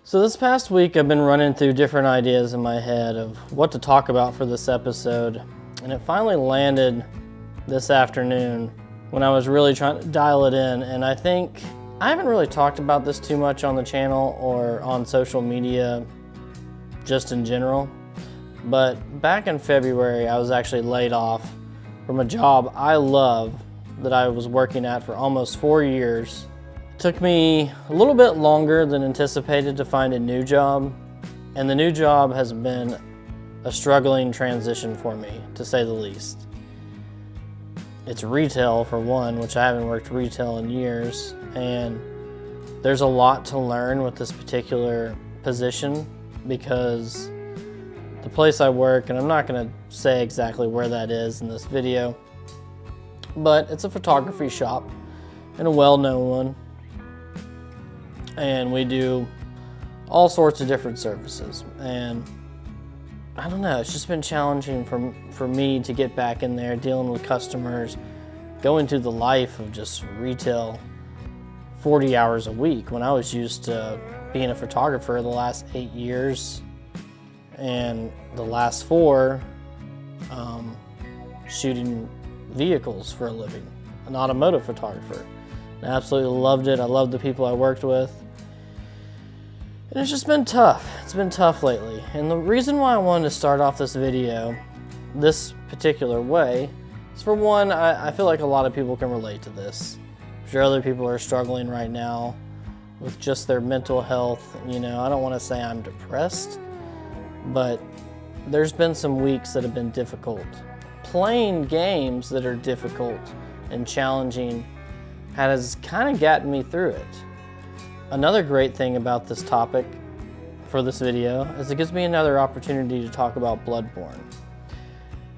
So this past week I've been running through different ideas in my head of what to talk about for this episode, and it finally landed this afternoon when I was really trying to dial it in. And I think I haven't really talked about this too much on the channel or on social media just in general, but back in February I was actually laid off from a job I love that I was working at for almost 4 years. It took me a little bit longer than anticipated to find a new job, and the new job has been a struggling transition for me, to say the least. It's retail for one, which I haven't worked retail in years, and there's a lot to learn with this particular position because the place I work, and I'm not going to say exactly where that is in this video, but it's a photography shop and a well-known one, and we do all sorts of different services. And I don't know, it's just been challenging for me to get back in there, dealing with customers, going through the life of just retail 40 hours a week when I was used to being a photographer the last 8 years and the last 4 shooting vehicles for a living, an automotive photographer. I absolutely loved it. I loved the people I worked with. And it's just been tough. It's been tough lately. And the reason why I wanted to start off this video this particular way is, for one, I feel like a lot of people can relate to this. I'm sure other people are struggling right now with just their mental health. You know, I don't want to say I'm depressed, but there's been some weeks that have been difficult. Playing games that are difficult and challenging has kind of gotten me through it. Another great thing about this topic for this video is it gives me another opportunity to talk about Bloodborne.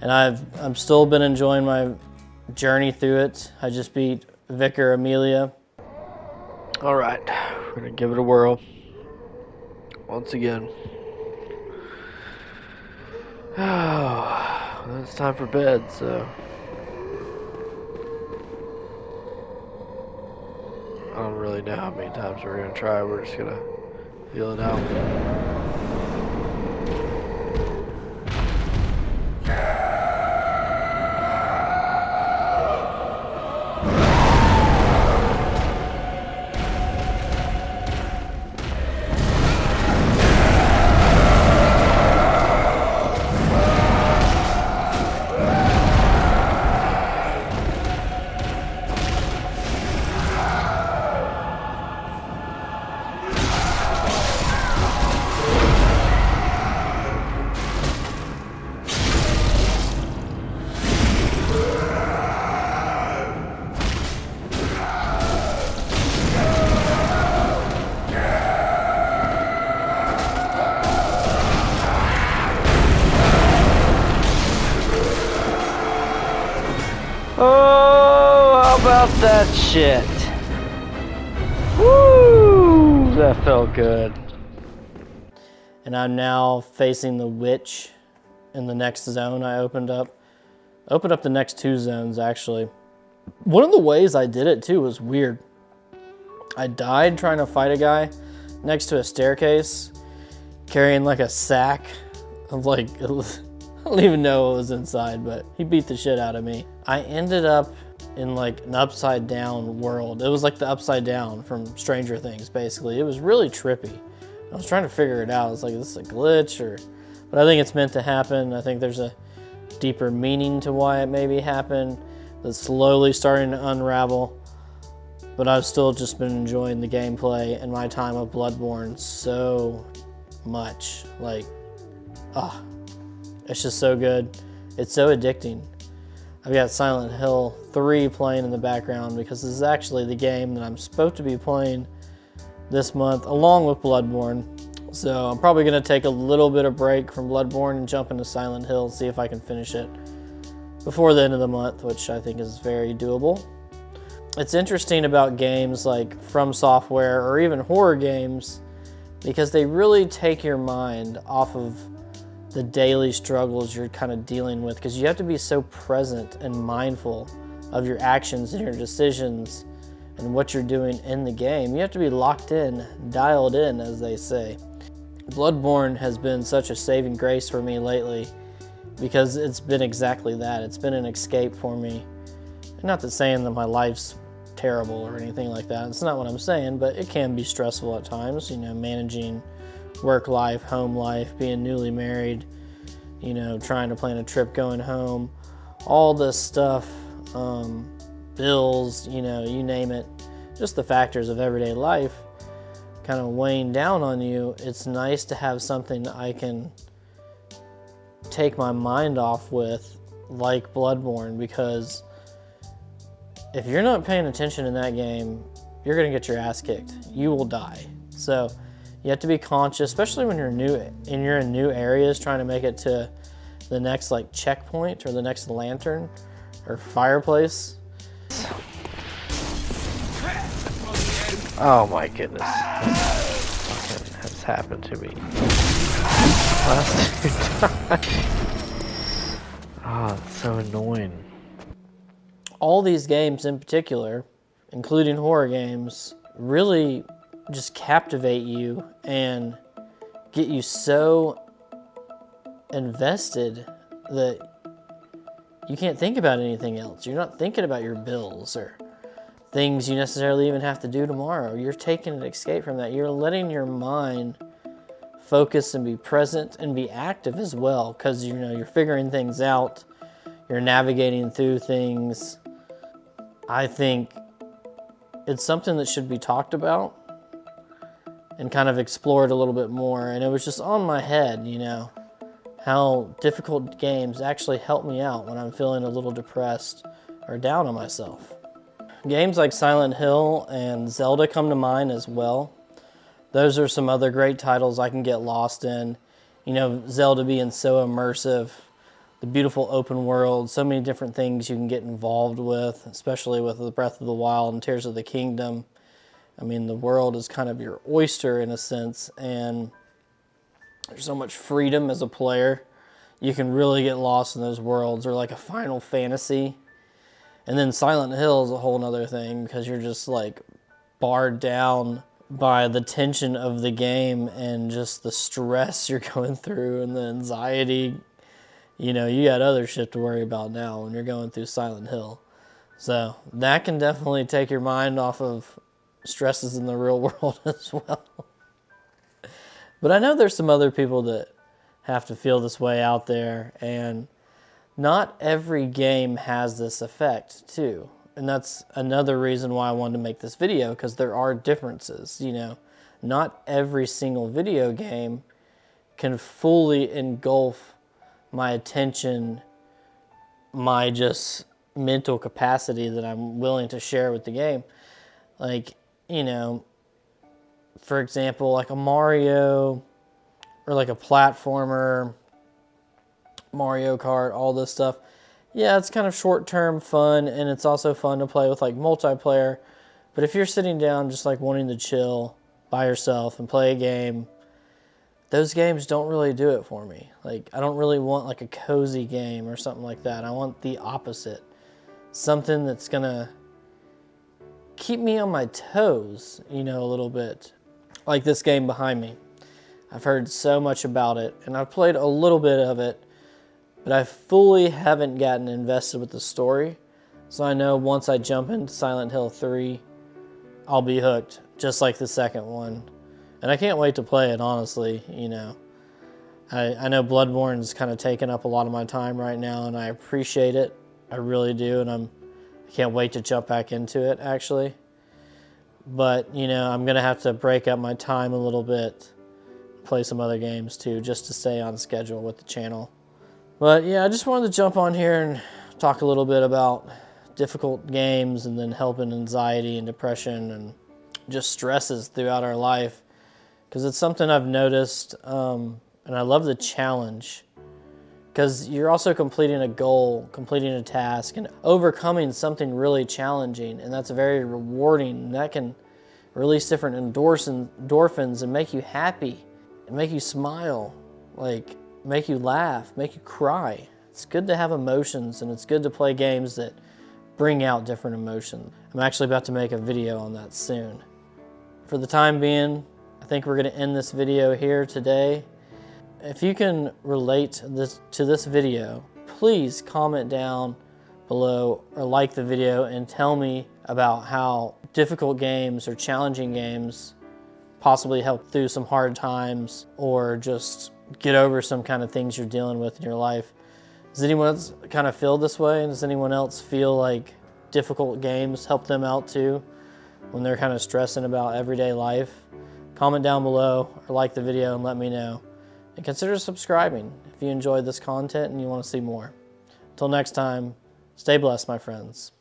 And I've still been enjoying my journey through it. I just beat Vicar Amelia. All right, we're gonna give it a whirl once again. Oh, it's time for bed, so I don't really know how many times we're gonna try. We're just gonna feel it out. Oh, how about that shit? Woo! That felt good. And I'm now facing the witch in the next zone I opened up. Opened up the next 2 zones, actually. One of the ways I did it, too, was weird. I died trying to fight a guy next to a staircase, carrying like a sack of like... I don't even know what was inside, but he beat the shit out of me. I ended up in like an upside down world. It was like the upside down from Stranger Things, basically. It was really trippy. I was trying to figure it out. I was like, is this a glitch or... But I think it's meant to happen. I think there's a deeper meaning to why it maybe happened that's slowly starting to unravel. But I've still just been enjoying the gameplay and my time of Bloodborne so much. Like, it's just so good. It's so addicting. I've got Silent Hill 3 playing in the background because this is actually the game that I'm supposed to be playing this month along with Bloodborne. So I'm probably going to take a little bit of break from Bloodborne and jump into Silent Hill, see if I can finish it before the end of the month, which I think is very doable. It's interesting about games like From Software or even horror games because they really take your mind off of the daily struggles you're kind of dealing with, because you have to be so present and mindful of your actions and your decisions and what you're doing in the game. You have to be locked in, dialed in, as they say. Bloodborne has been such a saving grace for me lately because it's been exactly that. It's been an escape for me. Not that saying that my life's terrible or anything like that. It's not what I'm saying, but it can be stressful at times, you know, managing work life, home life, being newly married, you know, trying to plan a trip going home, all this stuff, bills, you know, you name it, just the factors of everyday life kind of weighing down on you. It's nice to have something I can take my mind off with, like Bloodborne, because if you're not paying attention in that game, you're going to get your ass kicked. You will die. So you have to be conscious, especially when you're in new areas, trying to make it to the next like checkpoint or the next lantern or fireplace. Oh my goodness. What has happened to me? Last 2 times. Oh, it's so annoying. All these games in particular, including horror games, really just captivate you and get you so invested that you can't think about anything else. You're not thinking about your bills or things you necessarily even have to do tomorrow. You're taking an escape from that. You're letting your mind focus and be present and be active as well, because you know you're figuring things out, you're navigating through things. I think it's something that should be talked about and kind of explored a little bit more. And it was just on my head, you know, how difficult games actually help me out when I'm feeling a little depressed or down on myself. Games like Silent Hill and Zelda come to mind as well. Those are some other great titles I can get lost in. You know, Zelda being so immersive, the beautiful open world, so many different things you can get involved with, especially with the Breath of the Wild and Tears of the Kingdom. I mean, the world is kind of your oyster in a sense, and there's so much freedom as a player. You can really get lost in those worlds, or like a Final Fantasy. And then Silent Hill is a whole nother thing, because you're just like barred down by the tension of the game and just the stress you're going through and the anxiety. You know, you got other shit to worry about now when you're going through Silent Hill. So that can definitely take your mind off of stresses in the real world as well. But I know there's some other people that have to feel this way out there, and not every game has this effect too. And that's another reason why I wanted to make this video, because there are differences. You know, not every single video game can fully engulf my attention, my just mental capacity that I'm willing to share with the game. Like, you know, for example, like a Mario or like a platformer, Mario Kart, all this stuff. Yeah, it's kind of short-term fun, and it's also fun to play with like multiplayer. But if you're sitting down just like wanting to chill by yourself and play a game, those games don't really do it for me. Like, I don't really want like a cozy game or something like that. I want the opposite. Something that's gonna keep me on my toes, you know, a little bit. Like this game behind me. I've heard so much about it, and I've played a little bit of it, but I fully haven't gotten invested with the story. So I know once I jump into Silent Hill 3, I'll be hooked, just like the second one. And I can't wait to play it, honestly, you know. I know Bloodborne's kind of taken up a lot of my time right now, and I appreciate it. I really do, and I can't wait to jump back into it, actually. But, you know, I'm going to have to break up my time a little bit, play some other games too, just to stay on schedule with the channel. But yeah, I just wanted to jump on here and talk a little bit about difficult games, and then helping anxiety and depression and just stresses throughout our life. Because it's something I've noticed, and I love the challenge. Because you're also completing a goal, completing a task, and overcoming something really challenging. And that's very rewarding. And that can release different endorphins and make you happy and make you smile, like make you laugh, make you cry. It's good to have emotions, and it's good to play games that bring out different emotions. I'm actually about to make a video on that soon. For the time being, I think we're going to end this video here today. If you can relate to this video, please comment down below or like the video and tell me about how difficult games or challenging games possibly help through some hard times or just get over some kind of things you're dealing with in your life. Does anyone else kind of feel this way? Does anyone else feel like difficult games help them out too when they're kind of stressing about everyday life? Comment down below or like the video and let me know. And consider subscribing if you enjoyed this content and you want to see more. Until next time, stay blessed, my friends.